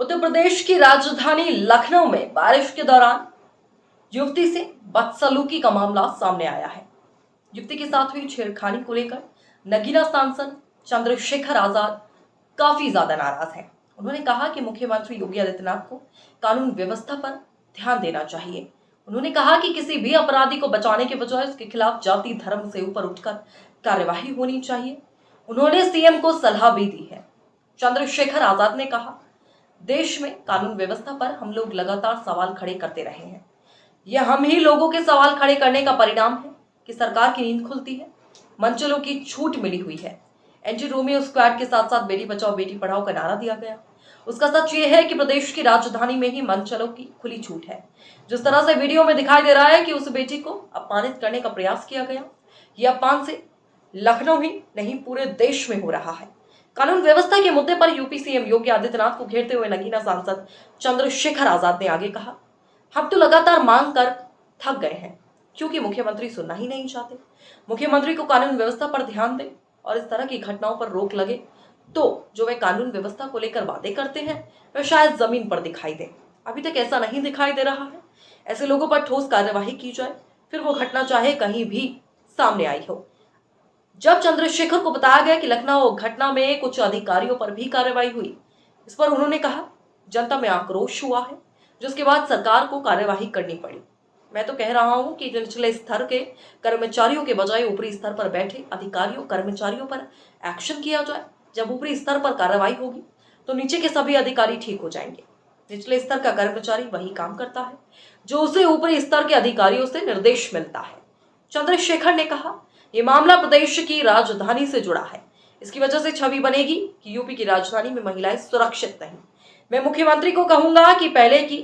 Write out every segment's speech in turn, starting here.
उत्तर प्रदेश की राजधानी लखनऊ में बारिश के दौरान युवती से बदसलूकी का मामला सामने आया है। युवती के साथ हुई छेड़खानी को लेकर नगीना सांसद चंद्रशेखर आजाद काफी ज्यादा नाराज हैं। उन्होंने कहा कि मुख्यमंत्री योगी आदित्यनाथ को कानून व्यवस्था पर ध्यान देना चाहिए। उन्होंने कहा कि किसी भी अपराधी को बचाने के बजाय उसके खिलाफ जाति धर्म से ऊपर उठकर कार्यवाही होनी चाहिए। उन्होंने सीएम को सलाह भी दी है। चंद्रशेखर आजाद ने कहा, देश में कानून व्यवस्था पर हम लोग लगातार सवाल खड़े करते रहे हैं। यह हम ही लोगों के सवाल खड़े करने का परिणाम है कि सरकार की नींद खुलती है, मंचलों की छूट मिली हुई है। एंटी रोमियो स्क्वाड के साथ साथ बेटी बचाओ बेटी पढ़ाओ का नारा दिया गया। उसका सच ये है कि प्रदेश की राजधानी में ही मंचलों की खुली छूट है। जिस तरह से वीडियो में दिखाई दे रहा है कि उस बेटी को अपमानित करने का प्रयास किया गया, यह अपमान से लखनऊ ही नहीं पूरे देश में हो रहा है। कानून व्यवस्था के मुद्दे पर यूपी सीएम योगी आदित्यनाथ को घेरते हुए नगीना सांसद चंद्रशेखर आजाद ने आगे कहा, हम तो लगातार मांग कर थक गए हैं क्योंकि मुख्यमंत्री सुनना ही नहीं चाहते। मुख्यमंत्री को कानून व्यवस्था पर ध्यान दें और इस तरह की घटनाओं पर रोक लगे तो जो वे कानून व्यवस्था को लेकर वादे करते हैं वह शायद जमीन पर दिखाई दे। अभी तक ऐसा नहीं दिखाई दे रहा है। ऐसे लोगों पर ठोस कार्यवाही की जाए, फिर वो घटना चाहे कहीं भी सामने आई हो। जब चंद्रशेखर को बताया गया कि लखनऊ घटना में कुछ अधिकारियों पर भी कार्रवाई हुई, इस पर उन्होंने कहा, जनता में आक्रोश हुआ है, जिसके बाद सरकार को कार्यवाही करनी पड़ी। मैं तो कह रहा हूं कि निचले स्तर के कर्मचारियों के बजाय ऊपरी स्तर पर बैठे अधिकारियों कर्मचारियों पर एक्शन किया जाए। जब ऊपरी स्तर पर कार्रवाई होगी तो नीचे के सभी अधिकारी ठीक हो जाएंगे। निचले स्तर का कर्मचारी वही काम करता है जो उसे ऊपरी स्तर के अधिकारियों से निर्देश मिलता है। चंद्रशेखर ने कहा, यह मामला प्रदेश की राजधानी से जुड़ा है। इसकी वजह से छवि बनेगी कि यूपी की राजधानी में महिलाएं सुरक्षित नहीं। मैं मुख्यमंत्री को कहूंगा कि पहले की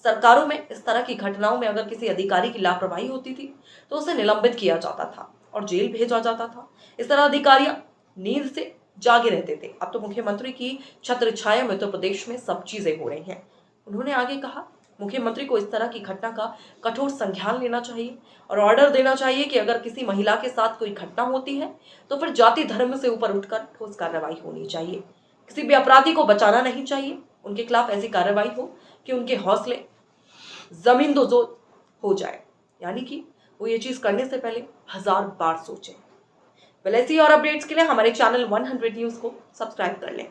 सरकारों में इस तरह की घटनाओं में अगर किसी अधिकारी की लापरवाही होती थी तो उसे निलंबित किया जाता था और जेल भेजा जाता था। इस तरह अधिकारियां नींद से जागे रहते थे। अब तो मुख्यमंत्री की छत्र छाया में उत्तर प्रदेश में सब चीजें हो रही हैं। उन्होंने आगे कहा, मुख्यमंत्री को इस तरह की घटना का कठोर संज्ञान लेना चाहिए और ऑर्डर देना चाहिए कि अगर किसी महिला के साथ कोई घटना होती है तो फिर जाति धर्म से ऊपर उठकर ठोस कार्रवाई होनी चाहिए। किसी भी अपराधी को बचाना नहीं चाहिए। उनके खिलाफ ऐसी कार्रवाई हो कि उनके हौसले जमीन दोजोद हो जाए, यानी कि वो ये चीज करने से पहले 1000 बार सोचें। ऐसी और अपडेट्स के लिए हमारे चैनल 100 न्यूज को सब्सक्राइब कर लें।